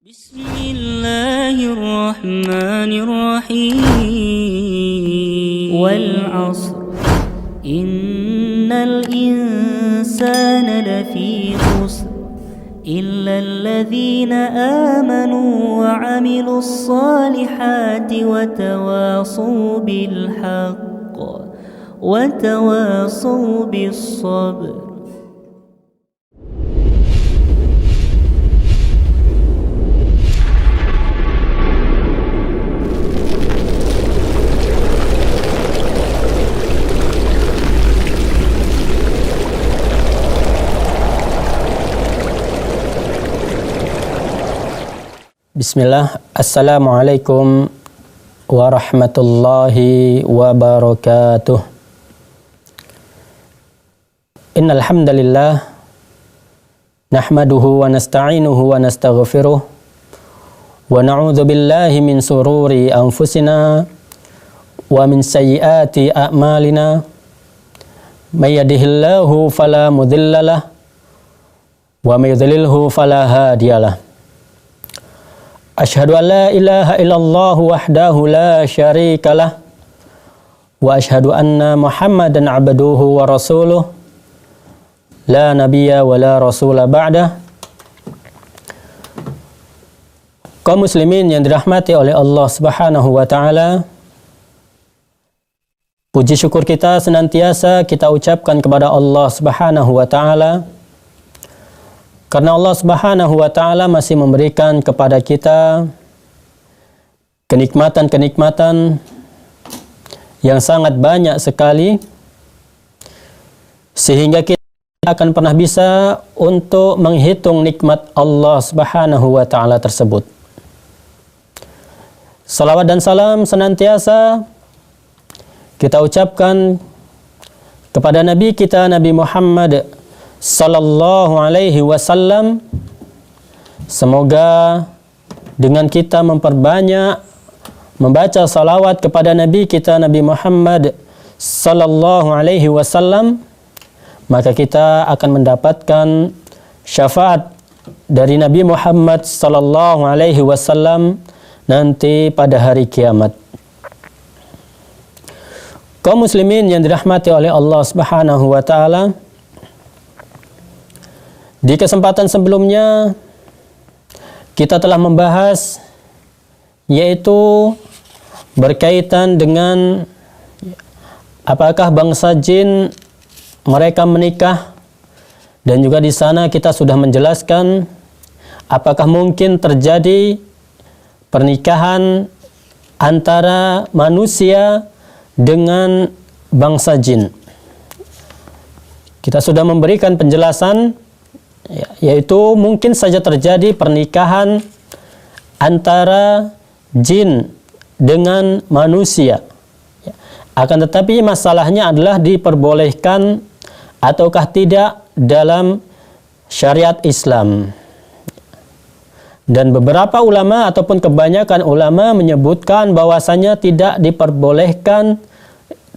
بسم الله الرحمن الرحيم والعصر إن الإنسان لفي خسر إلا الذين آمنوا وعملوا الصالحات وتواصوا بالحق وتواصوا بالصبر. Bismillah, Assalamualaikum warahmatullahi wabarakatuh. Innal hamdalillah nahmaduhu wa nasta'inuhu wa nastaghfiruh wa na'udzu billahi min sururi anfusina wa min sayyiati a'malina. May yahdihillahu fala mudhillalah wa may yudlilhu fala hadiyalah. Asyhadu an la ilaha illallah wahdahu la syarikalah wa asyhadu anna Muhammadan abduhu wa rasuluh la nabiyya wa la rasula ba'dah. Kaum muslimin yang dirahmati oleh Allah Subhanahu wa taala, puji syukur kita senantiasa kita ucapkan kepada Allah Subhanahu wa taala, karena Allah Subhanahu wa taala masih memberikan kepada kita kenikmatan-kenikmatan yang sangat banyak sekali, sehingga kita akan pernah bisa untuk menghitung nikmat Allah Subhanahu wa taala tersebut. Salawat dan salam senantiasa kita ucapkan kepada Nabi kita, Nabi Muhammad sallallahu alaihi wasallam. Semoga dengan kita memperbanyak membaca salawat kepada Nabi kita, Nabi Muhammad sallallahu alaihi wasallam, maka kita akan mendapatkan syafaat dari Nabi Muhammad sallallahu alaihi wasallam nanti pada hari kiamat. Kaum muslimin yang dirahmati oleh Allah Subhanahu wa taala, di kesempatan sebelumnya kita telah membahas yaitu berkaitan dengan apakah bangsa jin mereka menikah, dan juga di sana kita sudah menjelaskan apakah mungkin terjadi pernikahan antara manusia dengan bangsa jin. Kita sudah memberikan penjelasan yaitu mungkin saja terjadi pernikahan antara jin dengan manusia. Akan tetapi masalahnya adalah diperbolehkan ataukah tidak dalam syariat Islam. Dan beberapa ulama ataupun kebanyakan ulama menyebutkan bahwasanya tidak diperbolehkan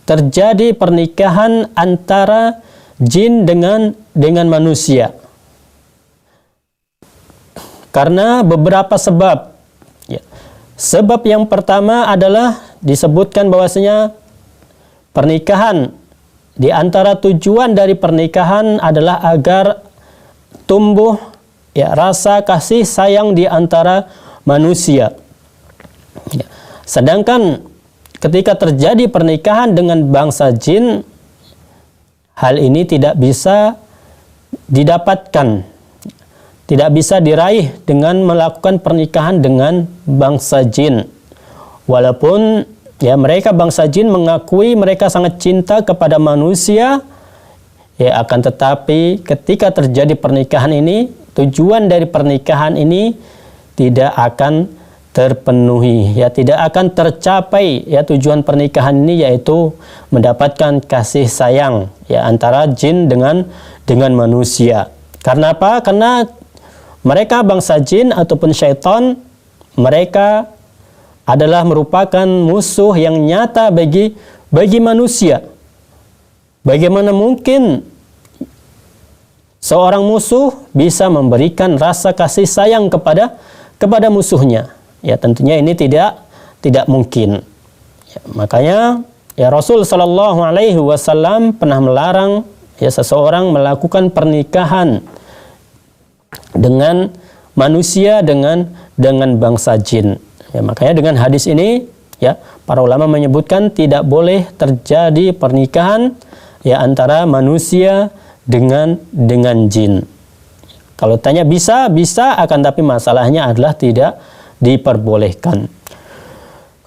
terjadi pernikahan antara jin dengan manusia. Karena beberapa sebab. Sebab yang pertama adalah disebutkan bahwasanya pernikahan, di antara tujuan dari pernikahan adalah agar tumbuh rasa kasih sayang di antara manusia. Sedangkan ketika terjadi pernikahan dengan bangsa jin, hal ini tidak bisa didapatkan, tidak bisa diraih dengan melakukan pernikahan dengan bangsa jin. Walaupun mereka bangsa jin mengakui mereka sangat cinta kepada manusia, akan tetapi ketika terjadi pernikahan ini, tujuan dari pernikahan ini tidak akan terpenuhi, tidak akan tercapai tujuan pernikahan ini, yaitu mendapatkan kasih sayang antara jin dengan manusia. Karena apa? Karena mereka bangsa jin ataupun syaitan, mereka adalah merupakan musuh yang nyata bagi manusia. Bagaimana mungkin seorang musuh bisa memberikan rasa kasih sayang kepada musuhnya. Ya, tentunya ini tidak mungkin. Ya, makanya ya Rasul sallallahu alaihi wasallam pernah melarang ya seseorang melakukan pernikahan dengan manusia dengan bangsa jin. Ya, makanya dengan hadis ini ya para ulama menyebutkan tidak boleh terjadi pernikahan ya antara manusia dengan jin. Kalau tanya bisa akan tapi masalahnya adalah tidak diperbolehkan.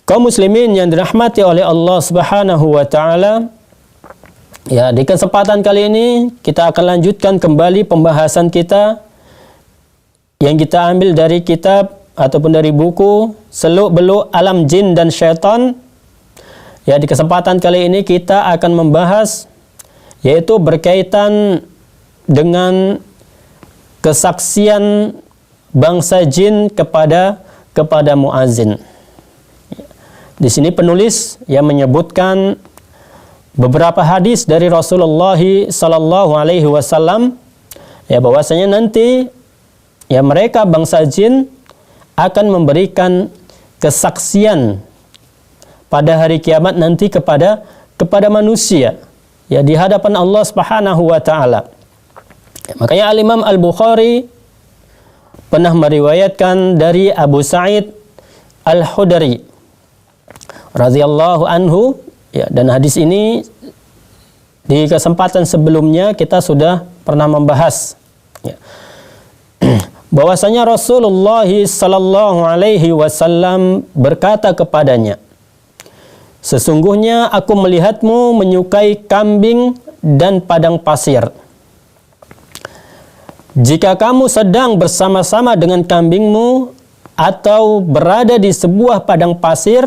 Kaum muslimin yang dirahmati oleh Allah Subhanahu wa taala, ya di kesempatan kali ini kita akan lanjutkan kembali pembahasan kita yang kita ambil dari kitab ataupun dari buku Seluk-Beluk Alam Jin dan Syaitan. Ya, di kesempatan kali ini kita akan membahas yaitu berkaitan dengan kesaksian bangsa jin kepada muazin. Di sini penulis yang menyebutkan beberapa hadis dari Rasulullah sallallahu alaihi wasallam ya bahwasanya nanti ya mereka bangsa jin akan memberikan kesaksian pada hari kiamat nanti kepada manusia ya di hadapan Allah Subhanahu wa taala. Ya, makanya Al-Imam Al-Bukhari pernah meriwayatkan dari Abu Sa'id Al-Khudri radhiyallahu anhu ya, dan hadis ini di kesempatan sebelumnya kita sudah pernah membahas ya, bahwasanya Rasulullah sallallahu alaihi wasallam berkata kepadanya, sesungguhnya aku melihatmu menyukai kambing dan padang pasir. Jika kamu sedang bersama-sama dengan kambingmu atau berada di sebuah padang pasir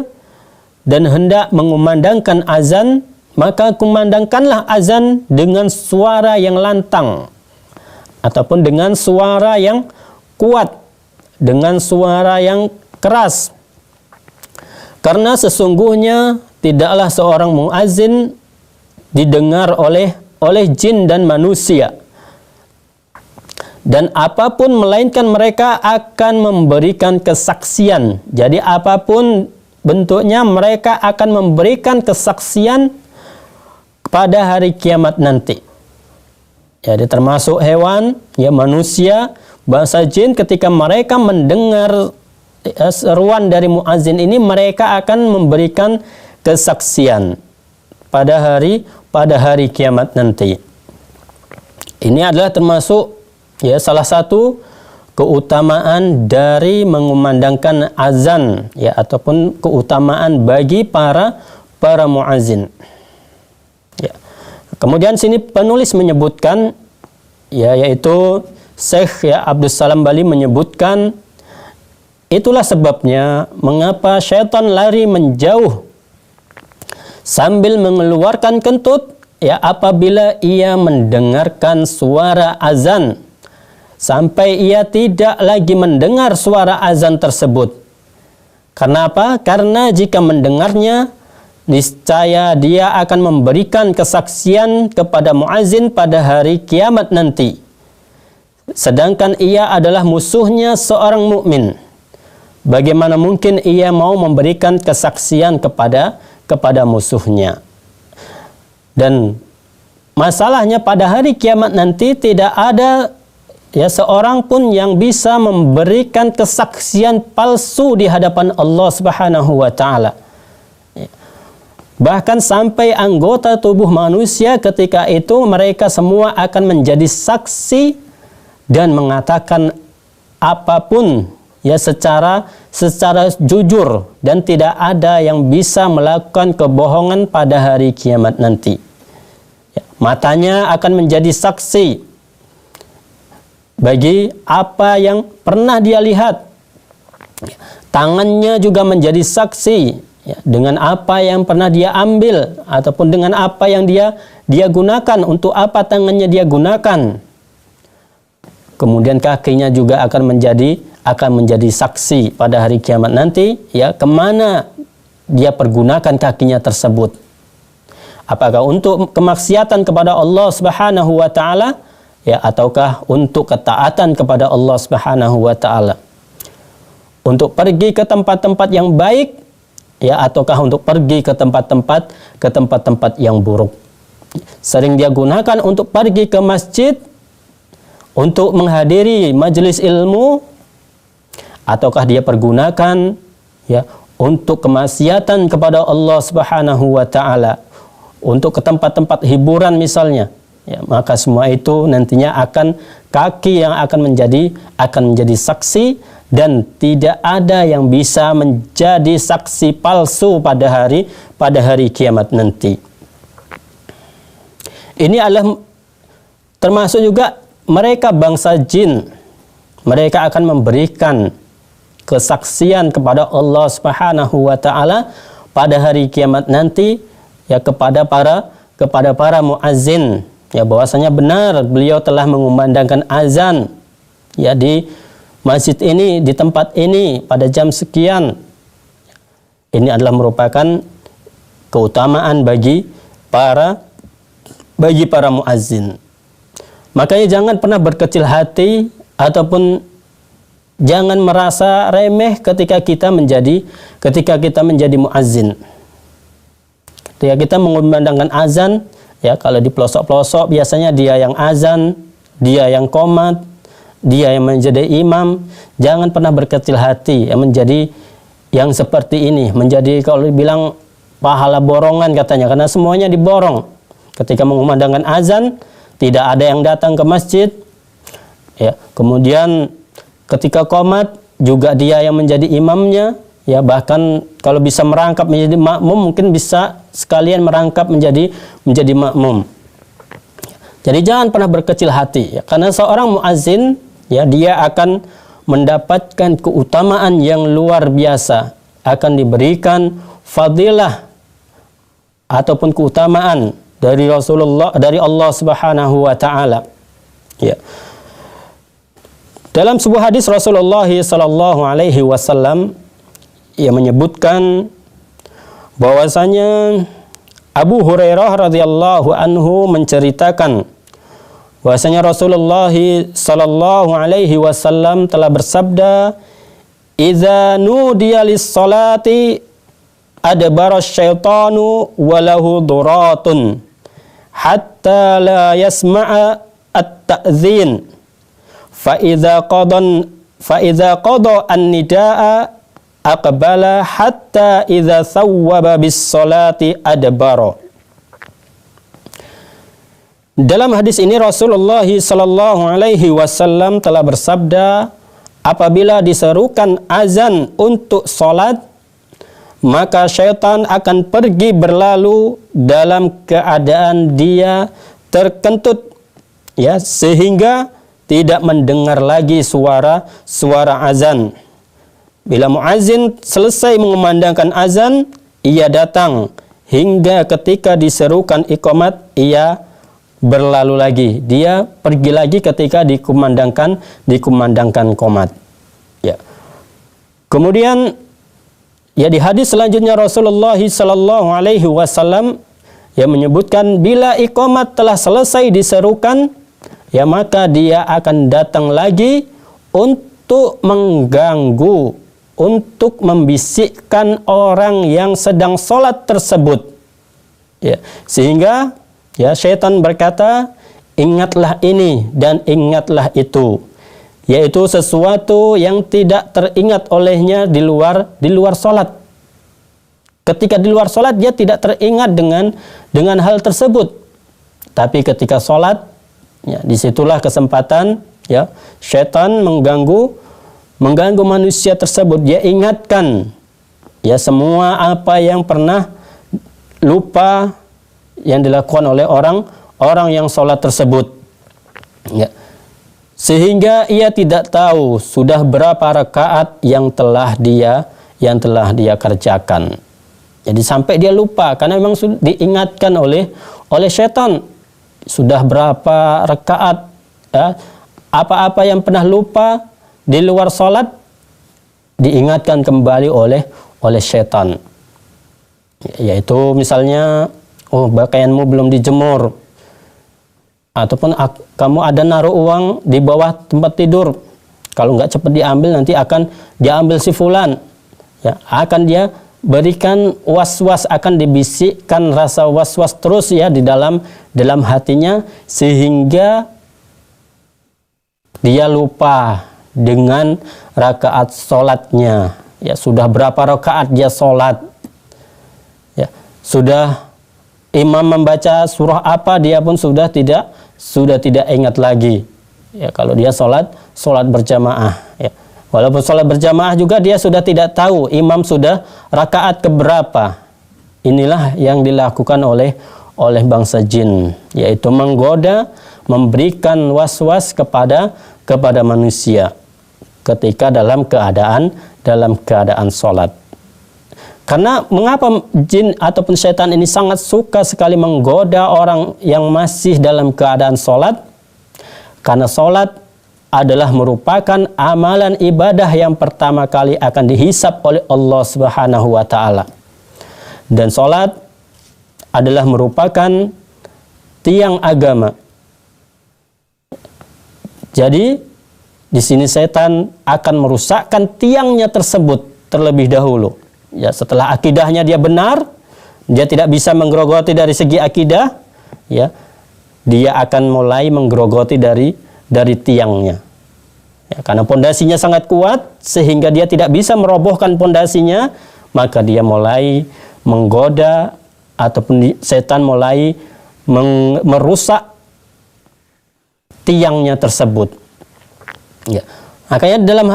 dan hendak mengumandangkan azan, maka kumandangkanlah azan dengan suara yang lantang ataupun dengan suara yang kuat, dengan suara yang keras. Karena sesungguhnya tidaklah seorang muazin didengar oleh jin dan manusia. Dan apapun melainkan mereka akan memberikan kesaksian. Jadi apapun bentuknya mereka akan memberikan kesaksian pada hari kiamat nanti. Jadi termasuk hewan, ya manusia, bangsa jin ketika mereka mendengar seruan dari muazin ini mereka akan memberikan kesaksian pada hari kiamat nanti. Ini adalah termasuk ya salah satu keutamaan dari mengumandangkan azan ya ataupun keutamaan bagi para muazin. Ya. Kemudian sini penulis menyebutkan ya yaitu Syekh ya Abdus Salam Bali menyebutkan itulah sebabnya mengapa syaitan lari menjauh sambil mengeluarkan kentut ya apabila ia mendengarkan suara azan sampai ia tidak lagi mendengar suara azan tersebut. Karena apa? Karena jika mendengarnya, niscaya dia akan memberikan kesaksian kepada muazin pada hari kiamat nanti. Sedangkan ia adalah musuhnya seorang mukmin. Bagaimana mungkin ia mau memberikan kesaksian kepada musuhnya? Dan masalahnya pada hari kiamat nanti tidak ada ya seorang pun yang bisa memberikan kesaksian palsu di hadapan Allah Subhanahu wa taala. Bahkan sampai anggota tubuh manusia ketika itu mereka semua akan menjadi saksi dan mengatakan apapun ya secara jujur dan tidak ada yang bisa melakukan kebohongan pada hari kiamat nanti. Ya, matanya akan menjadi saksi bagi apa yang pernah dia lihat. Tangannya juga menjadi saksi ya, dengan apa yang pernah dia ambil ataupun dengan apa yang dia gunakan, untuk apa tangannya dia gunakan. Kemudian kakinya juga akan menjadi saksi pada hari kiamat nanti ya kemana dia pergunakan kakinya tersebut. Apakah untuk kemaksiatan kepada Allah Subhanahu wa taala ya ataukah untuk ketaatan kepada Allah Subhanahu wa taala. untuk pergi ke tempat-tempat yang baik, ya, ataukah untuk pergi ke tempat-tempat yang buruk. Sering dia gunakan untuk pergi ke masjid, untuk menghadiri majelis ilmu, ataukah dia pergunakan, ya, untuk kemaksiatan kepada Allah Subhanahu wa taala, untuk ke tempat-tempat hiburan misalnya, ya, maka semua itu nantinya akan kaki yang akan menjadi saksi, dan tidak ada yang bisa menjadi saksi palsu pada hari kiamat nanti. Ini adalah termasuk juga mereka bangsa jin. Mereka akan memberikan kesaksian kepada Allah Subhanahu wa taala pada hari kiamat nanti, ya, kepada para muazzin, ya, bahwasanya benar beliau telah mengumandangkan azan, ya, di masjid ini, di tempat ini pada jam sekian. Ini adalah merupakan keutamaan bagi para muazzin. Makanya jangan pernah berkecil hati ataupun jangan merasa remeh ketika kita menjadi muazzin. Ketika kita mengumandangkan azan, ya, kalau di pelosok-pelosok biasanya dia yang azan, dia yang qomat, dia yang menjadi imam. Jangan pernah berkecil hati, ya, menjadi yang seperti ini, menjadi kalau dibilang pahala borongan katanya, karena semuanya diborong. Ketika mengumandangkan azan, tidak ada yang datang ke masjid, ya. Kemudian ketika qomat juga dia yang menjadi imamnya, ya, bahkan kalau bisa merangkap menjadi makmum, mungkin bisa sekalian merangkap menjadi makmum. Jadi jangan pernah berkecil hati, ya, karena seorang muazzin, ya, dia akan mendapatkan keutamaan yang luar biasa, akan diberikan fadilah ataupun keutamaan dari Rasulullah, dari Allah Subhanahu wa taala. Ya. Dalam sebuah hadis Rasulullah sallallahu alaihi wasallam, ia menyebutkan bahwasanya Abu Hurairah radhiyallahu anhu menceritakan bahwasanya Rasulullah sallallahu alaihi wasallam telah bersabda, "Idza nudiya lis-salati adbara syaitanu wa lahu duratun hatta la yasma'a at-ta'dhin fa idza qada an-nidaa aqbala hatta idza thawwaba bis-salati adbara." Dalam hadis ini Rasulullah sallallahu alaihi wasallam telah bersabda, apabila diserukan azan untuk salat, maka syaitan akan pergi berlalu dalam keadaan dia terkentut, ya, sehingga tidak mendengar lagi suara azan. Bila muazzin selesai mengumandangkan azan, ia datang hingga ketika diserukan iqamat, ia berlalu lagi. Dia pergi lagi ketika dikumandangkan qomat. Ya. Kemudian, ya, di hadis selanjutnya Rasulullah sallallahu alaihi wasallam yang menyebutkan bila iqamat telah selesai diserukan, ya, maka dia akan datang lagi untuk mengganggu, untuk membisikkan orang yang sedang sholat tersebut, ya, sehingga, ya, syaitan berkata, ingatlah ini dan ingatlah itu, yaitu sesuatu yang tidak teringat olehnya di luar sholat. Ketika di luar sholat dia tidak teringat dengan hal tersebut, tapi ketika sholat, ya, disitulah kesempatan, ya, syaitan mengganggu manusia tersebut. Dia ingatkan, ya, semua apa yang pernah lupa yang dilakukan oleh orang yang sholat tersebut, ya, sehingga ia tidak tahu sudah berapa rakaat yang telah dia kerjakan. Jadi sampai dia lupa karena memang sudah diingatkan oleh syaitan sudah berapa rakaat, ya, apa-apa yang pernah lupa di luar sholat diingatkan kembali oleh syaitan, yaitu misalnya, oh, pakaianmu belum dijemur, ataupun kamu ada naruh uang di bawah tempat tidur, Kalau nggak cepat diambil, nanti akan diambil si fulan. Ya, akan dia berikan was-was, akan dibisikkan rasa was-was terus ya di dalam hatinya, sehingga dia lupa dengan rakaat sholatnya. Ya, sudah berapa rakaat dia sholat, ya, sudah imam membaca surah apa, dia pun sudah tidak ingat lagi. Ya, kalau dia sholat berjamaah, ya. Walaupun sholat berjamaah juga dia sudah tidak tahu imam sudah rakaat keberapa. Inilah yang dilakukan oleh bangsa jin, yaitu menggoda, memberikan was-was kepada manusia ketika dalam keadaan sholat. Karena mengapa jin ataupun setan ini sangat suka sekali menggoda orang yang masih dalam keadaan sholat? Karena sholat adalah merupakan amalan ibadah yang pertama kali akan dihisab oleh Allah Subhanahu wa Ta'ala. Dan sholat adalah merupakan tiang agama. Jadi di sini setan akan merusakkan tiangnya tersebut terlebih dahulu. Ya, setelah akidahnya dia benar, dia tidak bisa menggerogoti dari segi akidah, ya, dia akan mulai menggerogoti dari tiangnya. Ya, karena pondasinya sangat kuat sehingga dia tidak bisa merobohkan pondasinya, maka dia mulai menggoda ataupun setan mulai merusak tiangnya tersebut. Ya. Makanya dalam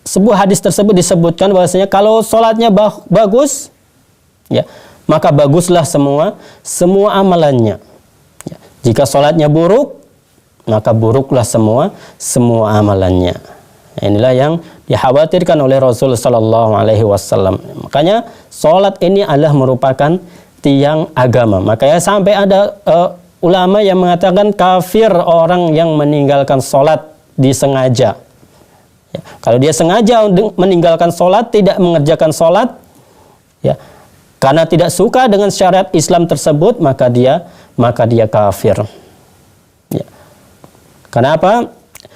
sebuah hadis tersebut disebutkan bahwasanya kalau sholatnya bagus, ya, maka baguslah semua amalannya. Ya. Jika sholatnya buruk, maka buruklah semua amalannya. Nah, inilah yang dikhawatirkan oleh Rasul Sallallahu Alaihi Wasallam. Makanya sholat ini adalah merupakan tiang agama. Makanya sampai ada ulama yang mengatakan kafir orang yang meninggalkan sholat disengaja. Ya, kalau dia sengaja meninggalkan sholat, tidak mengerjakan sholat, ya, karena tidak suka dengan syariat Islam tersebut, maka dia kafir. Ya. Kenapa?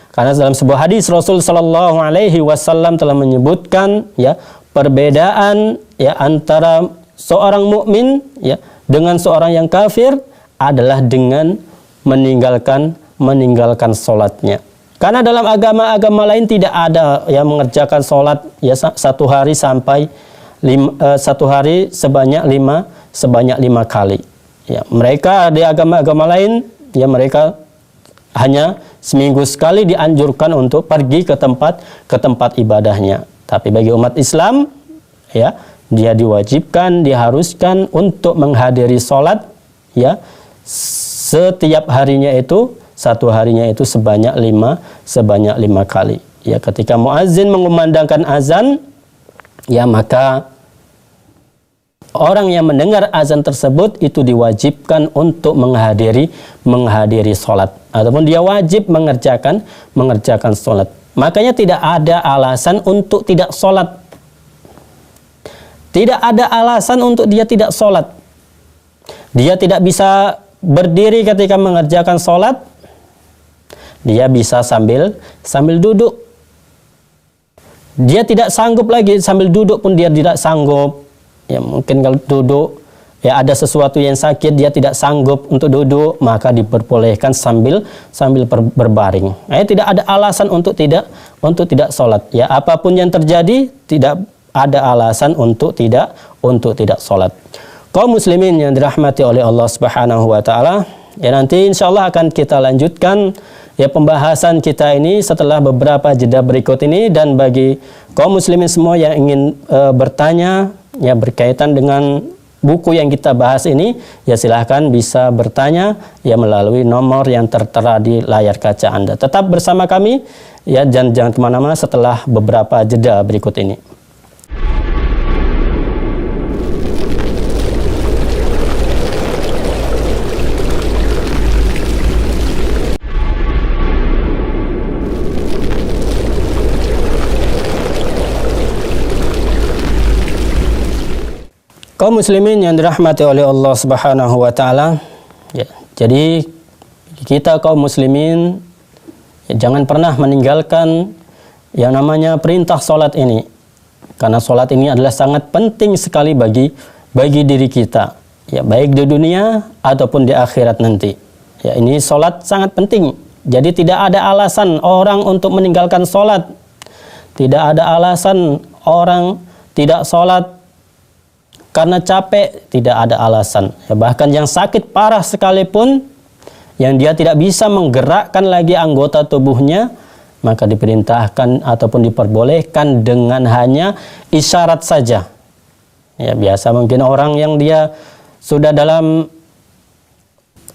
Karena dalam sebuah hadis Rasul Sallallahu Alaihi Wasallam telah menyebutkan, ya, perbedaan, ya, antara seorang mukmin, ya, dengan seorang yang kafir adalah dengan meninggalkan sholatnya. Karena dalam agama-agama lain tidak ada yang mengerjakan sholat, ya, satu hari sebanyak lima kali. Ya, mereka di agama-agama lain, ya, mereka hanya seminggu sekali dianjurkan untuk pergi ke tempat ibadahnya. Tapi bagi umat Islam, ya, dia diwajibkan, diharuskan untuk menghadiri sholat, ya, setiap harinya itu. Satu harinya itu sebanyak lima kali. Ya, ketika muazzin mengumandangkan azan, ya, maka orang yang mendengar azan tersebut itu diwajibkan untuk menghadiri sholat, ataupun dia wajib mengerjakan sholat. Makanya tidak ada alasan untuk tidak sholat. Tidak ada alasan untuk dia tidak sholat. Dia tidak bisa berdiri ketika mengerjakan sholat. Dia bisa sambil duduk. Dia tidak sanggup lagi, sambil duduk pun dia tidak sanggup. Ya, mungkin kalau duduk, ya, ada sesuatu yang sakit, dia tidak sanggup untuk duduk, maka diperbolehkan sambil berbaring. Nah, tidak ada alasan untuk tidak sholat. Ya, apapun yang terjadi, tidak ada alasan untuk tidak sholat. Kaum muslimin yang dirahmati oleh Allah Subhanahu wa Ta'ala, ya, nanti insyaallah akan kita lanjutkan, ya, pembahasan kita ini setelah beberapa jeda berikut ini. Dan bagi kaum muslimin semua yang ingin bertanya, ya, berkaitan dengan buku yang kita bahas ini, ya, silahkan bisa bertanya, ya, melalui nomor yang tertera di layar kaca Anda. Tetap bersama kami, ya, jangan kemana-mana setelah beberapa jeda berikut ini. Kaum muslimin yang dirahmati oleh Allah Subhanahu wa Ta'ala, ya, jadi kita kaum muslimin, ya, jangan pernah meninggalkan, yang namanya perintah solat ini. Karena solat ini adalah sangat penting sekali bagi diri kita, ya, baik di dunia ataupun di akhirat nanti. Ya, ini solat sangat penting. Jadi tidak ada alasan orang untuk meninggalkan solat. Tidak ada alasan orang tidak solat karena capek, tidak ada alasan. Ya, bahkan yang sakit parah sekalipun, yang dia tidak bisa menggerakkan lagi anggota tubuhnya, maka diperintahkan ataupun diperbolehkan dengan hanya isyarat saja. Ya, biasa mungkin orang yang dia sudah dalam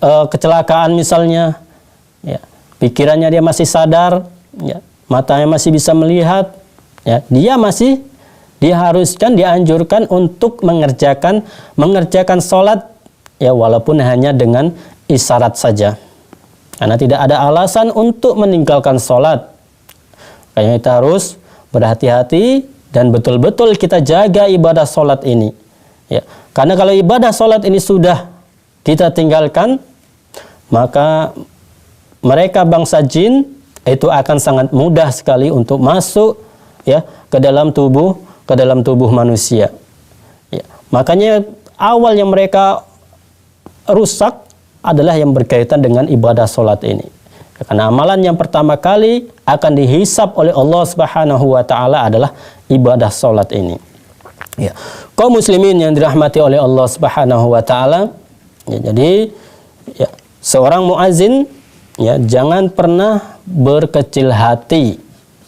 kecelakaan misalnya, ya, pikirannya dia masih sadar, ya, matanya masih bisa melihat, ya, dia masih diharuskan, dianjurkan untuk mengerjakan sholat, ya, walaupun hanya dengan isyarat saja. Karena tidak ada alasan untuk meninggalkan sholat. Makanya kita harus berhati-hati dan betul-betul kita jaga ibadah sholat ini. Ya, karena kalau ibadah sholat ini sudah kita tinggalkan, maka mereka bangsa jin itu akan sangat mudah sekali untuk masuk, ya, ke dalam tubuh manusia. Ya, makanya awal yang mereka rusak adalah yang berkaitan dengan ibadah sholat ini. Karena amalan yang pertama kali akan dihisab oleh Allah Subhanahu wa taala adalah ibadah sholat ini. Ya. Kaum muslimin yang dirahmati oleh Allah Subhanahu wa taala, ya, jadi ya, seorang muazin, ya, jangan pernah berkecil hati,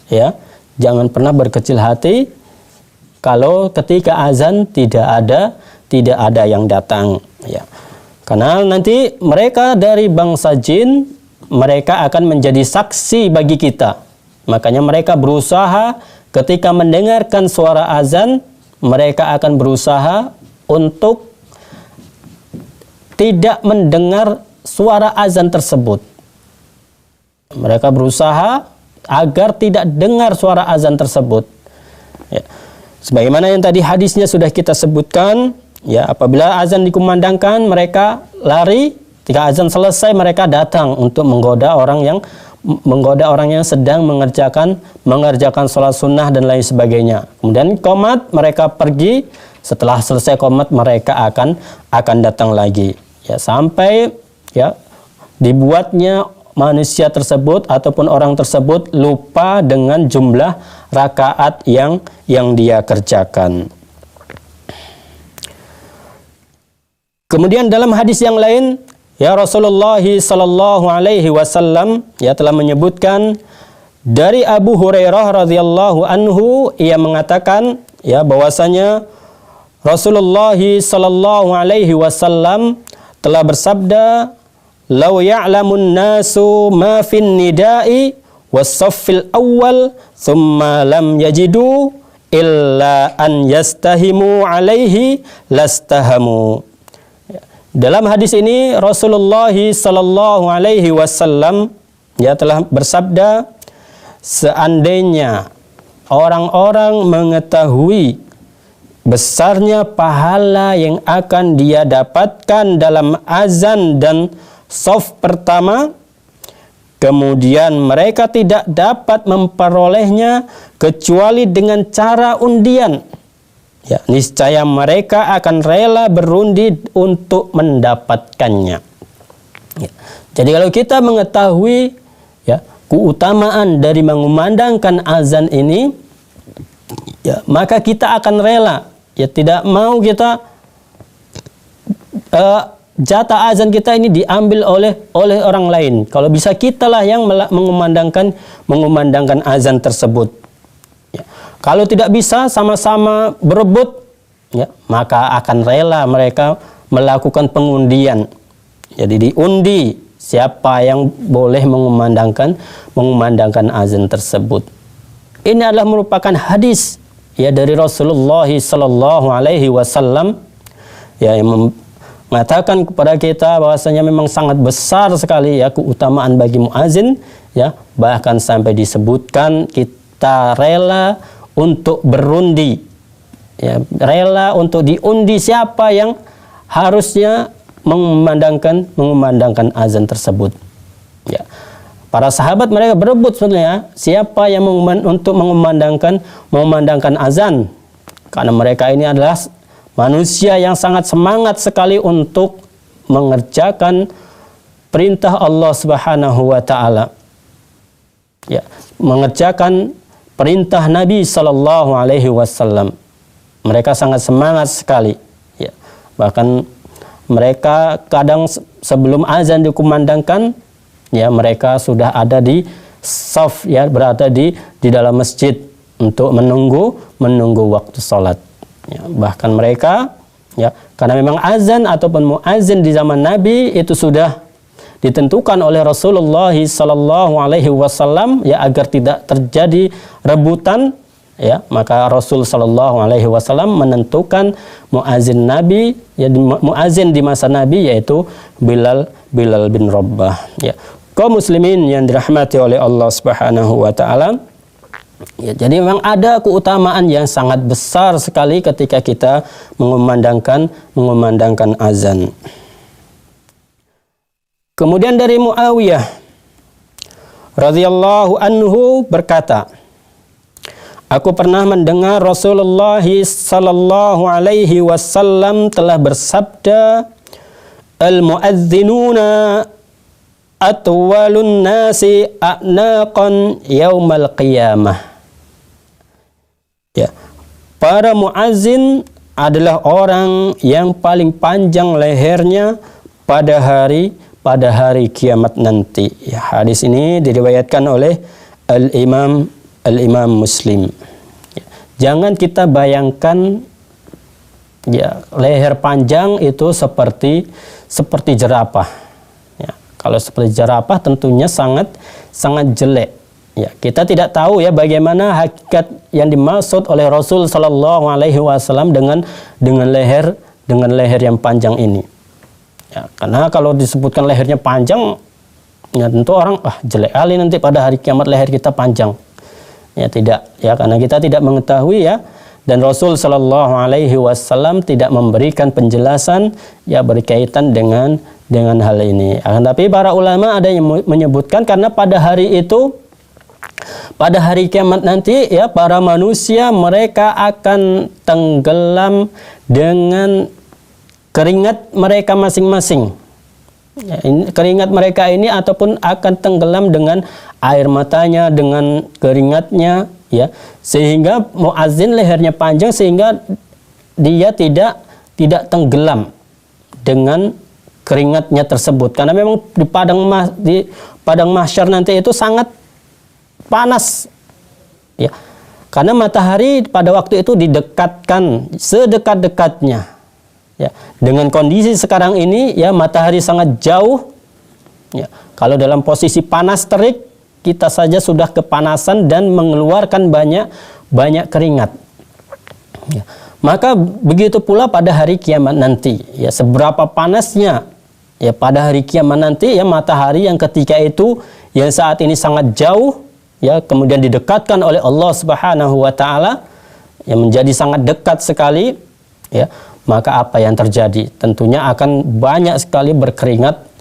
ya. Jangan pernah berkecil hati kalau ketika azan tidak ada yang datang, ya. Karena nanti mereka dari bangsa jin, mereka akan menjadi saksi bagi kita. Makanya mereka berusaha ketika mendengarkan suara azan, mereka akan berusaha untuk tidak mendengar suara azan tersebut. Mereka berusaha agar tidak dengar suara azan tersebut. Ya. Sebagaimana yang tadi hadisnya sudah kita sebutkan, ya, apabila azan dikumandangkan, mereka lari. Ketika azan selesai, mereka datang untuk menggoda orang yang sedang mengerjakan sholat sunnah dan lain sebagainya. Kemudian qomat, mereka pergi. Setelah selesai qomat, mereka akan datang lagi. Ya, sampai, ya, dibuatnya manusia tersebut ataupun orang tersebut lupa dengan jumlah rakaat yang dia kerjakan. Kemudian dalam hadis yang lain, ya, Rasulullah sallallahu alaihi wasallam, ya, telah menyebutkan dari Abu Hurairah radhiyallahu anhu, ia mengatakan, ya, bahwasanya Rasulullah sallallahu alaihi wasallam telah bersabda, "Lau ya'lamun nasu ma fin nida'i was-saffil awwal thumma lam yajidu illa an yastahimu alaihi lastahamu." Dalam hadis ini Rasulullah sallallahu alaihi wasallam, ya, telah bersabda, seandainya orang-orang mengetahui besarnya pahala yang akan dia dapatkan dalam azan dan shaf pertama, kemudian mereka tidak dapat memperolehnya kecuali dengan cara undian, ya, niscaya mereka akan rela berundi untuk mendapatkannya. Ya. Jadi kalau kita mengetahui, ya, keutamaan dari mengumandangkan azan ini, ya, maka kita akan rela, ya, tidak mau kita jatah azan kita ini diambil oleh orang lain. Kalau bisa kitalah yang mengumandangkan azan tersebut. Ya. Kalau tidak bisa sama-sama berebut, ya, maka akan rela mereka melakukan pengundian. Jadi diundi siapa yang boleh mengumandangkan azan tersebut. Ini adalah merupakan hadis, ya, dari Rasulullah sallallahu alaihi wasallam, ya, yang mengatakan kepada kita bahwasanya memang sangat besar sekali, ya, keutamaan bagi muazin, ya, bahkan sampai disebutkan kita rela untuk berundi, ya, rela untuk diundi siapa yang harusnya mengumandangkan azan tersebut. Ya. Para sahabat mereka berebut sebenarnya siapa yang untuk mengumandangkan azan, karena mereka ini adalah manusia yang sangat semangat sekali untuk mengerjakan perintah Allah Subhanahu wa taala. Ya, mengerjakan perintah Nabi sallallahu alaihi wasallam. Mereka sangat semangat sekali, ya. Bahkan mereka kadang sebelum azan dikumandangkan, ya, mereka sudah ada di saf, ya, berada di dalam masjid untuk menunggu waktu salat. Ya, bahkan mereka, ya, karena memang azan ataupun muazin di zaman Nabi itu sudah ditentukan oleh Rasulullah sallallahu alaihi wasallam, ya, agar tidak terjadi rebutan, ya, maka Rasul sallallahu alaihi wasallam menentukan muazin Nabi, ya, muazin di masa Nabi yaitu Bilal bin Rabah, ya. Kaum muslimin yang dirahmati oleh Allah Subhanahu wa taala, ya, jadi memang ada keutamaan yang sangat besar sekali ketika kita mengumandangkan azan. Kemudian dari Muawiyah radhiyallahu anhu berkata, aku pernah mendengar Rasulullah sallallahu alaihi wasallam telah bersabda, al-muadzinuna atwalun nasi a'naqan yaumal qiyamah. Ya, para muazzin adalah orang yang paling panjang lehernya pada hari kiamat nanti. Ya, hadis ini diriwayatkan oleh Al-Imam Muslim. Ya, jangan kita bayangkan, ya, leher panjang itu seperti jerapah. Kalau seperti jerapah tentunya sangat jelek. Ya, kita tidak tahu, ya, bagaimana hakikat yang dimaksud oleh Rasul sallallahu alaihi wasallam dengan leher yang panjang ini. Ya, karena kalau disebutkan lehernya panjang, ya, tentu orang jelek kali nanti pada hari kiamat leher kita panjang. Ya, tidak, ya, karena kita tidak mengetahui, ya. Dan Rasul sallallahu alaihi wasallam tidak memberikan penjelasan, ya, berkaitan dengan hal ini. Tapi para ulama ada yang menyebutkan karena pada hari kiamat nanti, ya, para manusia mereka akan tenggelam dengan keringat mereka masing-masing. Ya, keringat mereka ini ataupun akan tenggelam dengan air matanya, dengan keringatnya, ya, sehingga muazzin lehernya panjang sehingga dia tidak tenggelam dengan keringatnya tersebut, karena memang di padang mahsyar nanti itu sangat panas, ya, karena matahari pada waktu itu didekatkan sedekat-dekatnya, ya. Dengan kondisi sekarang ini, ya, matahari sangat jauh, ya. Kalau dalam posisi panas terik, kita saja sudah kepanasan dan mengeluarkan banyak keringat, ya. Maka begitu pula pada hari kiamat nanti, ya, seberapa panasnya, ya, pada hari kiamat nanti, ya, matahari yang ketika itu yang saat ini sangat jauh, ya, kemudian didekatkan oleh Allah Subhanahu wa taala, yang menjadi sangat dekat sekali, ya, maka apa yang terjadi? Tentunya akan banyak sekali berkeringat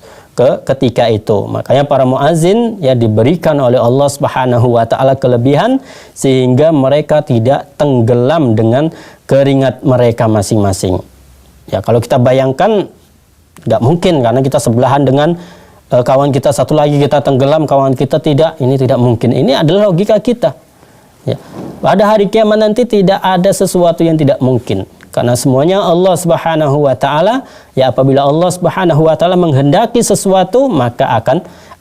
ketika itu. Makanya para muazzin, ya, diberikan oleh Allah Subhanahu wa taala kelebihan sehingga mereka tidak tenggelam dengan keringat mereka masing-masing. Ya, kalau kita bayangkan nggak mungkin, karena kita sebelahan dengan kawan kita satu lagi, kita tenggelam, kawan kita tidak, ini tidak mungkin. Ini adalah logika kita. Ya. Pada hari kiamat nanti tidak ada sesuatu yang tidak mungkin. Karena semuanya Allah Subhanahu wa taala, ya, apabila Allah Subhanahu wa taala menghendaki sesuatu, maka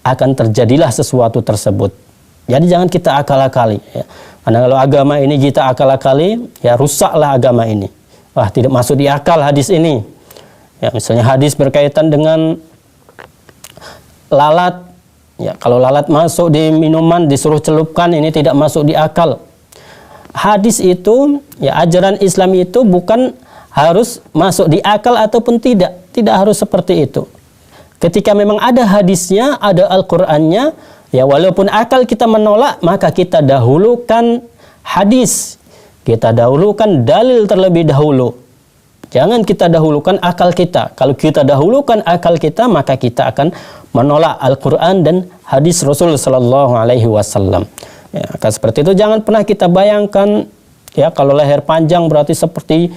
akan terjadilah sesuatu tersebut. Jadi jangan kita akal-akali, ya. Karena kalau agama ini kita akal-akali, ya, rusaklah agama ini. Wah, tidak masuk di akal hadis ini. Ya, misalnya hadis berkaitan dengan lalat, ya, kalau lalat masuk di minuman disuruh celupkan, ini tidak masuk di akal. Hadis itu, ya, ajaran Islam itu bukan harus masuk di akal ataupun tidak harus seperti itu. Ketika memang ada hadisnya, ada Al-Qur'annya, ya, walaupun akal kita menolak, maka kita dahulukan hadis, kita dahulukan dalil terlebih dahulu. Jangan kita dahulukan akal kita. Kalau kita dahulukan akal kita, maka kita akan menolak Al-Quran dan hadis Rasul Sallallahu Alaihi Wasallam. Ya, seperti itu. Jangan pernah kita bayangkan, ya, kalau leher panjang berarti seperti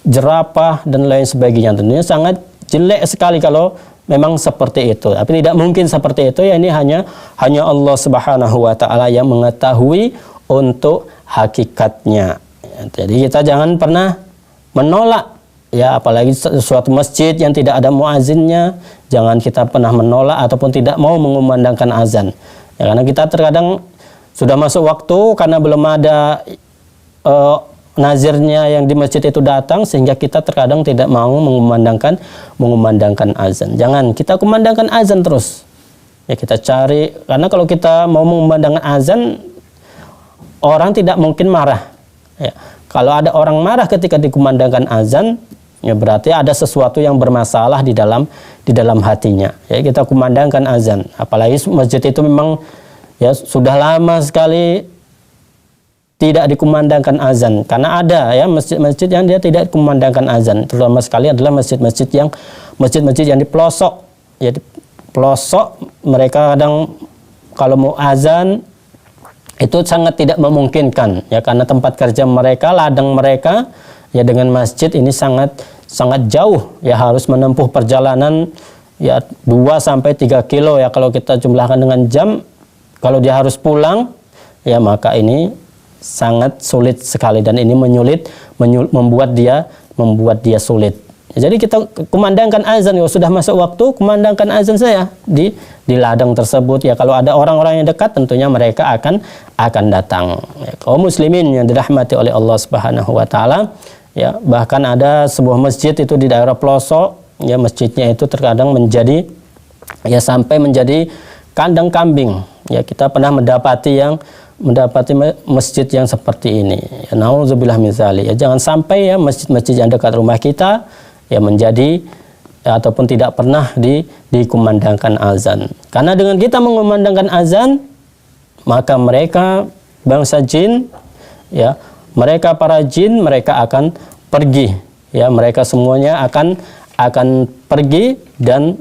jerapah dan lain sebagainya. Tentunya sangat jelek sekali kalau memang seperti itu. Tapi tidak mungkin seperti itu. Ya, ini hanya Allah Subhanahu Wa Taala yang mengetahui untuk hakikatnya. Ya, jadi kita jangan pernah menolak, ya, apalagi suatu masjid yang tidak ada muazzinnya. Jangan kita pernah menolak ataupun tidak mau mengumandangkan azan, ya, karena kita terkadang sudah masuk waktu karena belum ada nazirnya yang di masjid itu datang, sehingga kita terkadang tidak mau mengumandangkan azan. Jangan kita kumandangkan azan terus, ya, kita cari, karena kalau kita mau mengumandangkan azan, orang tidak mungkin marah, ya. Kalau ada orang marah ketika dikumandangkan azan, ya berarti ada sesuatu yang bermasalah di dalam hatinya. Ya, kita kumandangkan azan. Apalagi masjid itu memang, ya, sudah lama sekali tidak dikumandangkan azan. Karena ada, ya, masjid-masjid yang dia tidak dikumandangkan azan. Terutama sekali adalah masjid-masjid yang di pelosok. Ya, di pelosok mereka kadang kalau mau azan itu sangat tidak memungkinkan, ya, karena tempat kerja mereka, ladang mereka, ya, dengan masjid ini sangat jauh, ya, harus menempuh perjalanan, ya, 2-3 kilo, ya, kalau kita jumlahkan dengan jam. Kalau dia harus pulang, ya, maka ini sangat sulit sekali, dan ini membuat dia sulit. Jadi kita kumandangkan azan, ya, sudah masuk waktu, kumandangkan azan saya di ladang tersebut, ya. Kalau ada orang-orang yang dekat, tentunya mereka akan datang. Ya, kaum muslimin yang dirahmati oleh Allah Subhanahu Wa Taala, ya, bahkan ada sebuah masjid itu di daerah pelosok, ya, masjidnya itu terkadang menjadi, ya, sampai menjadi kandang kambing. Ya, kita pernah mendapati masjid yang seperti ini. Ya, nauzubillah min dzalik. Ya, jangan sampai, ya, masjid-masjid yang dekat rumah kita, ya, menjadi, ya, ataupun tidak pernah dikumandangkan azan. Karena dengan kita mengumandangkan azan, maka mereka bangsa jin, ya, mereka para jin, mereka akan pergi, ya, mereka semuanya akan pergi dan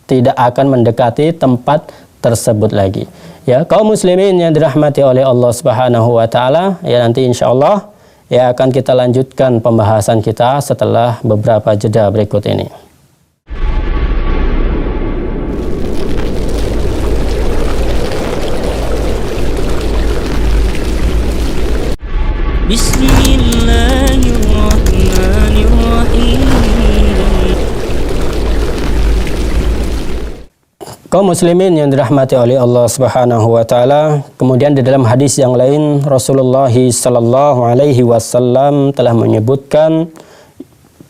tidak akan mendekati tempat tersebut lagi. Ya, kaum muslimin yang dirahmati oleh Allah Subhanahu Wa Taala, ya, nanti insyaallah, ya, akan kita lanjutkan pembahasan kita setelah beberapa jeda berikut ini. Bismillahirrahmanirrahim. Kaum muslimin yang dirahmati oleh Allah Subhanahu Wa Taala, kemudian di dalam hadis yang lain Rasulullah Sallallahu Alaihi Wasallam telah menyebutkan,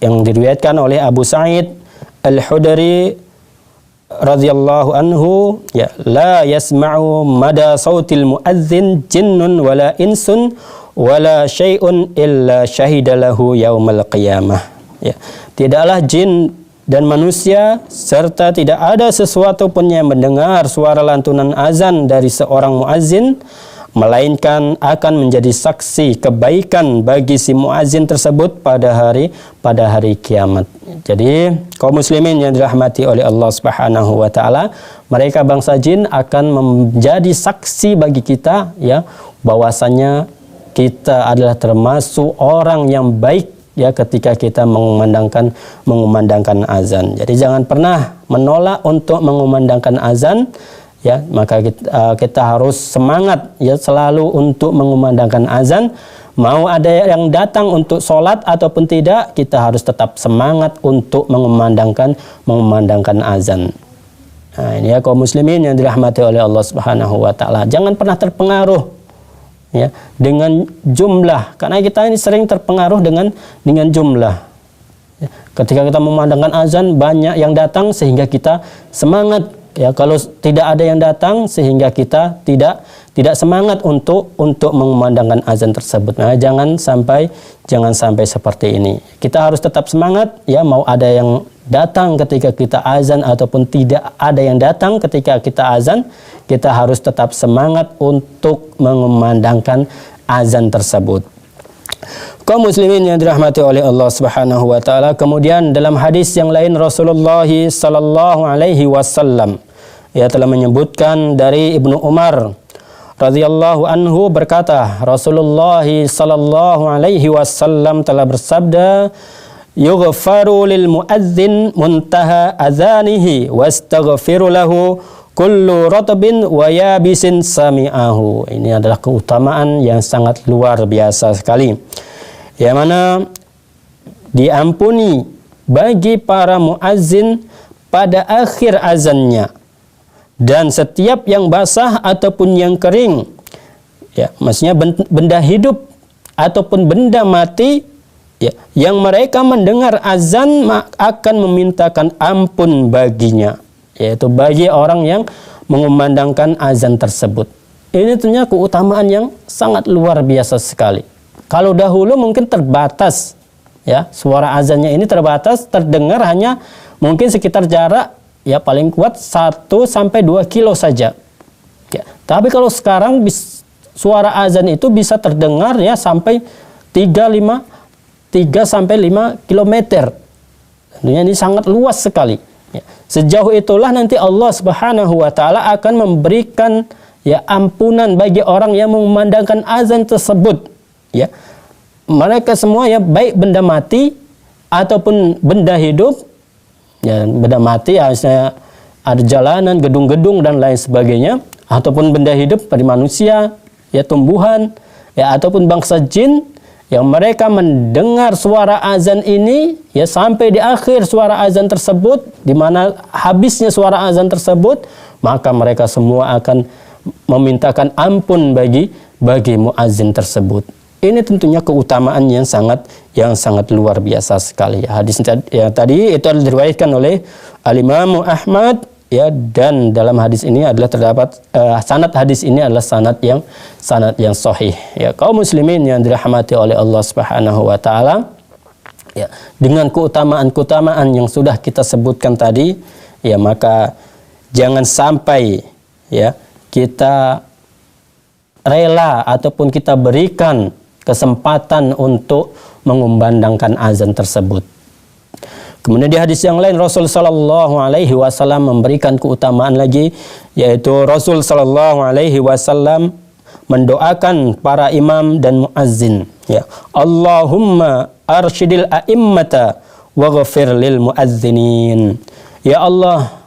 yang diriwayatkan oleh Abu Sa'id Al-Khudri radhiyallahu anhu, ya, la yasma'u mada sautil muadzin jinnun wala insun wala syai'un illa syahidalahu yaumal qiyamah. Ya, tidaklah jin dan manusia serta tidak ada sesuatu pun yang mendengar suara lantunan azan dari seorang muazzin, melainkan akan menjadi saksi kebaikan bagi si muazzin tersebut pada hari kiamat. Jadi kaum muslimin yang dirahmati oleh Allah Subhanahu Wa Taala, mereka bangsa jin akan menjadi saksi bagi kita, ya, bahwasanya kita adalah termasuk orang yang baik, ya, ketika kita mengumandangkan azan. Jadi jangan pernah menolak untuk mengumandangkan azan, ya, maka kita harus semangat, ya, selalu untuk mengumandangkan azan. Mau ada yang datang untuk sholat ataupun tidak, kita harus tetap semangat untuk mengumandangkan azan. Nah, ini, ya, kaum muslimin yang dirahmati oleh Allah Subhanahu Wa Taala, jangan pernah terpengaruh, ya, dengan jumlah, karena kita ini sering terpengaruh dengan jumlah. Ya, ketika kita memandangkan azan, banyak yang datang sehingga kita semangat, ya. Kalau tidak ada yang datang, sehingga kita tidak semangat untuk mengumandangkan azan tersebut. Nah, jangan sampai seperti ini. Kita harus tetap semangat, ya, mau ada yang datang ketika kita azan ataupun tidak ada yang datang ketika kita azan, kita harus tetap semangat untuk mengumandangkan azan tersebut. kaum muslimin yang dirahmati oleh Allah Subhanahu wa taala, kemudian dalam hadis yang lain Rasulullah sallallahu alaihi wasallam telah menyebutkan dari Ibnu Umar radhiyallahu anhu berkata, Rasulullah sallallahu alaihi wasallam telah bersabda, yughfaru lil muadzin muntaha adzanihi wastaghfiru lahu kullu ratbin wa yabisin sami'ahu. Ini adalah keutamaan yang sangat luar biasa sekali, yang mana diampuni bagi para muazzin pada akhir azannya, dan setiap yang basah ataupun yang kering, maksudnya benda hidup ataupun benda mati, yang mereka mendengar azan akan memintakan ampun baginya, yaitu bagi orang yang mengumandangkan azan tersebut. Ini tentunya keutamaan yang sangat luar biasa sekali. Kalau dahulu mungkin terbatas, suara azannya ini terbatas, terdengar hanya mungkin sekitar jarak paling kuat 1 sampai 2 kilo saja. Tapi kalau sekarang suara azan itu bisa terdengar sampai 3 sampai 5 kilometer. Tentunya ini sangat luas sekali. Sejauh itulah nanti Allah Subhanahu wa taala akan memberikan ampunan bagi orang yang memandangkan azan tersebut. Mereka semua baik benda mati ataupun benda hidup. Benda mati misalnya ada jalanan, gedung-gedung dan lain sebagainya, ataupun benda hidup dari manusia, tumbuhan, ataupun bangsa jin, yang mereka mendengar suara azan ini sampai di akhir suara azan tersebut, di mana habisnya suara azan tersebut, maka mereka semua akan memintakan ampun bagi muazzin tersebut. Ini tentunya keutamaan yang sangat luar biasa sekali. Hadis yang tadi itu adalah diriwayatkan oleh Al-Imam Ahmad, dan dalam hadis ini adalah terdapat sanad hadis ini adalah sanad yang sahih. Kaum muslimin yang dirahmati oleh Allah Subhanahu wa taala, dengan keutamaan yang sudah kita sebutkan tadi, maka jangan sampai kita rela ataupun kita berikan kesempatan untuk mengumandangkan azan tersebut. Kemudian di hadis yang lain Rasul sallallahu alaihi wasallam memberikan keutamaan lagi, yaitu Rasul sallallahu alaihi wasallam mendoakan para imam dan muazzin, Allahumma arsyidil a'immata waghfir lil muazzinin. Ya Allah,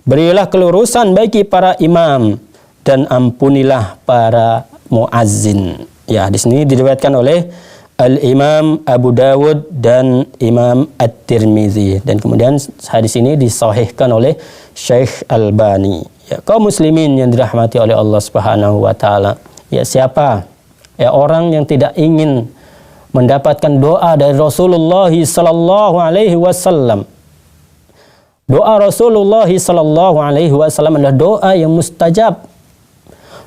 berilah kelurusan bagi para imam dan ampunilah para muazzin. Hadis ini diriwayatkan oleh Al-Imam Abu Dawud dan Imam At-Tirmizi, dan kemudian hadis ini disahihkan oleh Syekh Albani. Kaum muslimin yang dirahmati oleh Allah Subhanahu wa taala, siapa orang yang tidak ingin mendapatkan doa dari Rasulullah sallallahu alaihi wasallam? Doa Rasulullah sallallahu alaihi wasallam adalah doa yang mustajab,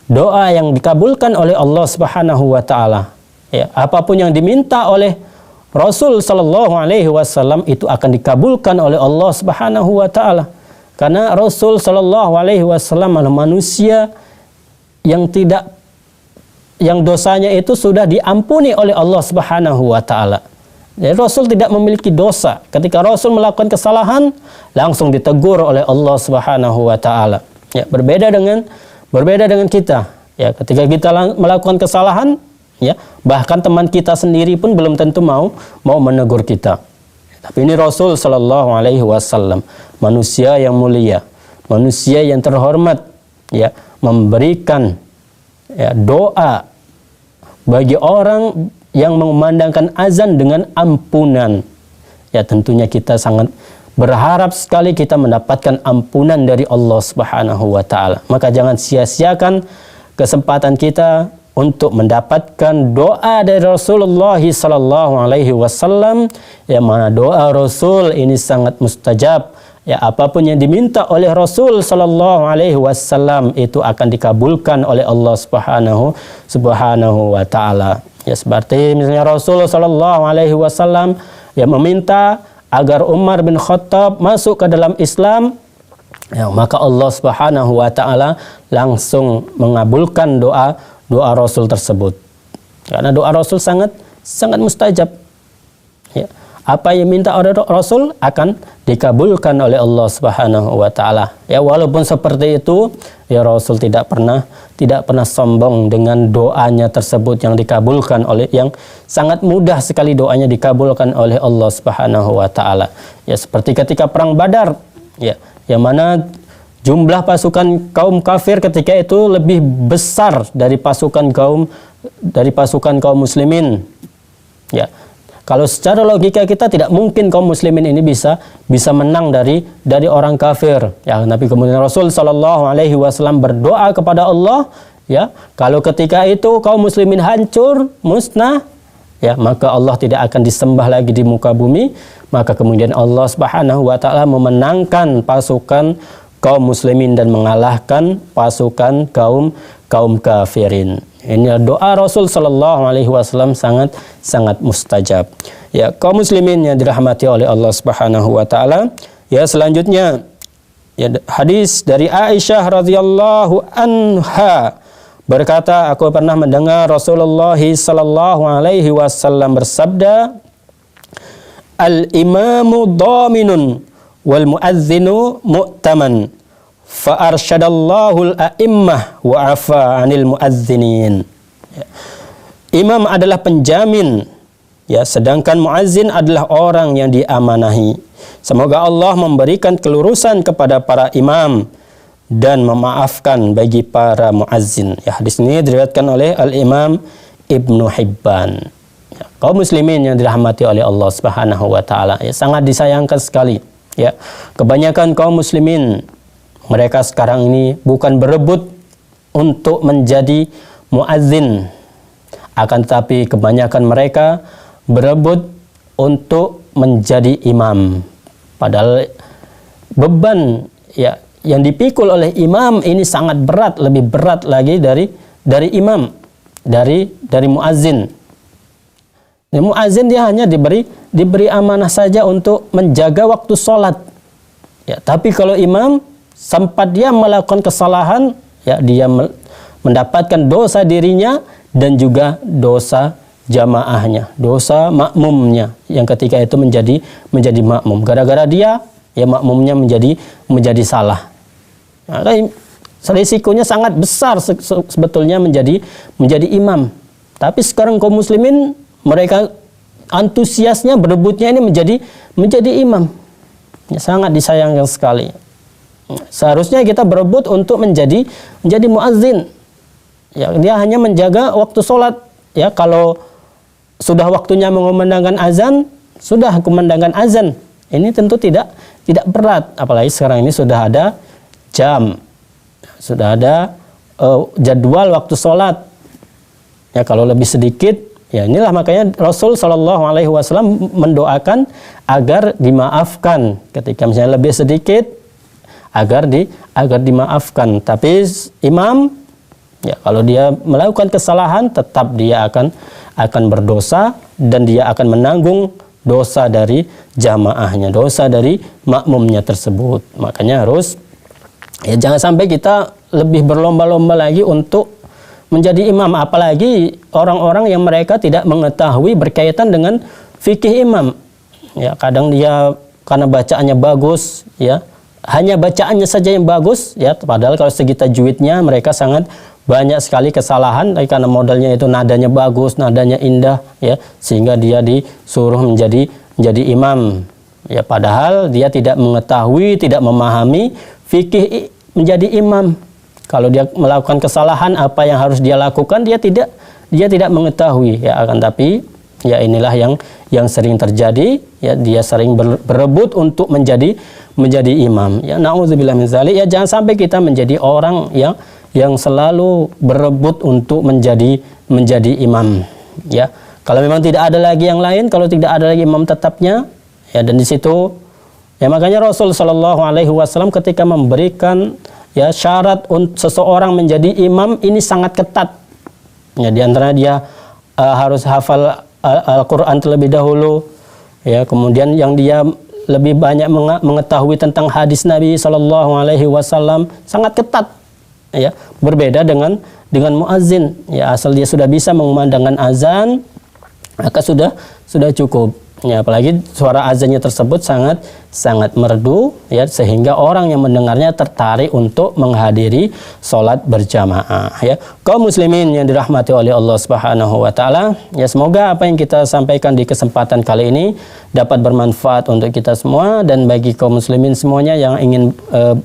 doa yang dikabulkan oleh Allah Subhanahu wa taala. Apapun yang diminta oleh Rasul sallallahu alaihi wasallam itu akan dikabulkan oleh Allah Subhanahu wa taala. Karena Rasul sallallahu alaihi wasallam adalah manusia yang dosanya itu sudah diampuni oleh Allah Subhanahu wa taala. Jadi Rasul tidak memiliki dosa. Ketika Rasul melakukan kesalahan, langsung ditegur oleh Allah Subhanahu wa taala. Berbeda dengan kita. Ketika kita melakukan kesalahan, bahkan teman kita sendiri pun belum tentu mau menegur kita. Tapi ini Rasul sallallahu alaihi wasallam, manusia yang mulia, manusia yang terhormat, memberikan doa bagi orang yang mengumandangkan azan dengan ampunan. Tentunya kita sangat berharap sekali kita mendapatkan ampunan dari Allah Subhanahu wa taala. Maka jangan sia-siakan kesempatan kita untuk mendapatkan doa dari Rasulullah sallallahu alaihi wasallam, yang mana doa Rasul ini sangat mustajab. Apapun yang diminta oleh Rasul sallallahu alaihi wasallam itu akan dikabulkan oleh Allah Subhanahu wa taala. Seperti misalnya Rasul sallallahu alaihi wasallam yang meminta agar Umar bin Khattab masuk ke dalam Islam, maka Allah Subhanahu wa taala langsung mengabulkan doa Rasul tersebut. Karena doa Rasul sangat sangat mustajab. Ya. Apa yang minta oleh Rasul akan dikabulkan oleh Allah Subhanahu wa taala. Ya, walaupun seperti itu, ya Rasul tidak pernah sombong dengan doanya tersebut yang dikabulkan oleh, yang sangat mudah sekali doanya dikabulkan oleh Allah Subhanahu wa taala. Ya, seperti ketika perang Badar, ya, yang mana jumlah pasukan kaum kafir ketika itu lebih besar dari pasukan kaum muslimin. Ya. Kalau secara logika kita tidak mungkin kaum muslimin ini bisa menang dari orang kafir. Ya, tapi kemudian Rasul sallallahu alaihi wasallam berdoa kepada Allah, ya, kalau ketika itu kaum muslimin hancur, musnah, ya, maka Allah tidak akan disembah lagi di muka bumi. Maka kemudian Allah Subhanahu wa taala memenangkan pasukan kaum muslimin dan mengalahkan pasukan kaum kafirin. Ini doa Rasul sallallahu alaihi wasallam sangat mustajab. Ya, kaum muslimin yang dirahmati oleh Allah Subhanahu wa taala. Ya, selanjutnya ya, hadis dari Aisyah radhiyallahu anha berkata, aku pernah mendengar Rasulullah sallallahu alaihi wasallam bersabda, al-imamu dhaminun wal muadzinu mu'taman. Fa'arsyadallahu al-a'immah wa afa 'anil muadzinin. Ya. Imam adalah penjamin, ya, sedangkan muazzin adalah orang yang diamanahi. Semoga Allah memberikan kelurusan kepada para imam dan memaafkan bagi para muazzin. Ya, hadis ini diriwayatkan oleh Al-Imam Ibnu Hibban. Ya, kaum muslimin yang dirahmati oleh Allah Subhanahu wa taala, ya, sangat disayangkan sekali, ya. Kebanyakan kaum muslimin mereka sekarang ini bukan berebut untuk menjadi muazzin, akan tetapi kebanyakan mereka berebut untuk menjadi imam. Padahal beban, ya, yang dipikul oleh imam ini sangat berat, lebih berat lagi dari imam, dari muazzin. Muazzin dia hanya diberi amanah saja untuk menjaga waktu sholat. Ya, tapi kalau imam, sempat dia melakukan kesalahan, ya, dia mendapatkan dosa dirinya dan juga dosa jamaahnya, dosa makmumnya yang ketika itu menjadi makmum. Gara-gara dia, ya, makmumnya menjadi salah. Nah, risikonya sangat besar sebetulnya menjadi imam. Tapi sekarang kaum muslimin mereka antusiasnya berebutnya ini menjadi imam. Ya, sangat disayangkan sekali. Seharusnya kita berebut untuk menjadi muazzin. Ya, dia hanya menjaga waktu sholat. Ya, kalau sudah waktunya mengumandangkan azan, sudah kumandangkan azan. Ini tentu tidak berat. Apalagi sekarang ini sudah ada jam, sudah ada jadwal waktu sholat. Ya, kalau lebih sedikit, ya inilah makanya Rasul Shallallahu Alaihi Wasallam mendoakan agar dimaafkan ketika misalnya lebih sedikit, agar dimaafkan. Tapi imam, ya, kalau dia melakukan kesalahan tetap dia akan berdosa dan dia akan menanggung dosa dari jamaahnya, dosa dari makmumnya tersebut. Makanya harus, ya, jangan sampai kita lebih berlomba-lomba lagi untuk menjadi imam, apalagi orang-orang yang mereka tidak mengetahui berkaitan dengan fikih imam. Ya, kadang dia karena bacaannya bagus, ya, hanya bacaannya saja yang bagus, ya, padahal kalau segi tajwidnya mereka sangat banyak sekali kesalahan, karena modalnya itu nadanya bagus, nadanya indah, ya, sehingga dia disuruh menjadi imam. Ya, padahal dia tidak mengetahui, tidak memahami fikih menjadi imam. Kalau dia melakukan kesalahan, apa yang harus dia lakukan, dia tidak mengetahui, ya. Akan tapi, ya, inilah yang sering terjadi, ya, dia sering berebut untuk menjadi imam. Ya, na'udzubillah min dzalik. Ya, jangan sampai kita menjadi orang yang selalu berebut untuk menjadi imam. Ya, kalau memang tidak ada lagi yang lain, kalau tidak ada lagi imam tetapnya, ya, dan di situ, ya, makanya Rasul Shallallahu Alaihi Wasallam ketika memberikan, ya, syarat untuk seseorang menjadi imam ini sangat ketat. Ya, di antaranya dia harus hafal Al-Quran terlebih dahulu, ya, kemudian yang dia lebih banyak mengetahui tentang hadis Nabi Shallallahu Alaihi Wasallam, sangat ketat. Ya, berbeda dengan muazzin, ya, asal dia sudah bisa mengumandangkan azan, maka sudah cukup. Ya, apalagi suara azannya tersebut sangat merdu ya, sehingga orang yang mendengarnya tertarik untuk menghadiri sholat berjamaah ya. Kaum muslimin yang dirahmati oleh Allah Subhanahu wa taala, ya semoga apa yang kita sampaikan di kesempatan kali ini dapat bermanfaat untuk kita semua, dan bagi kaum muslimin semuanya yang ingin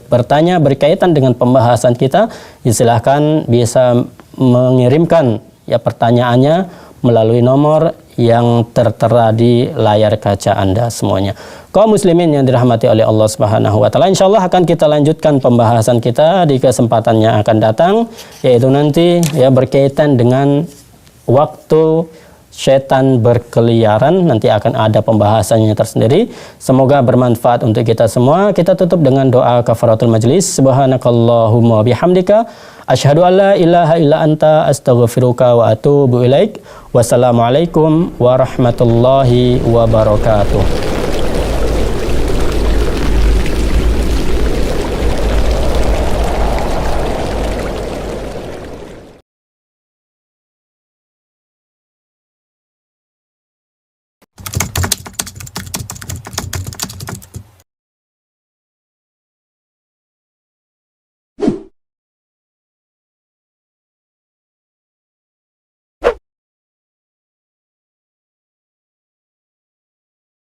bertanya berkaitan dengan pembahasan kita, ya silahkan bisa mengirimkan ya pertanyaannya melalui nomor yang tertera di layar kaca Anda semuanya. Kaum muslimin yang dirahmati oleh Allah Subhanahu wa taala, insyaallah akan kita lanjutkan pembahasan kita di kesempatan yang akan datang, yaitu nanti ya berkaitan dengan waktu setan berkeliaran. Nanti akan ada pembahasannya tersendiri. Semoga bermanfaat untuk kita semua. Kita tutup dengan doa kafaratul majlis. Subhanakallahumma bihamdika asyhadu an la ilaha illa anta astaghfiruka wa atubu ilaik. Wassalamualaikum warahmatullahi wabarakatuh.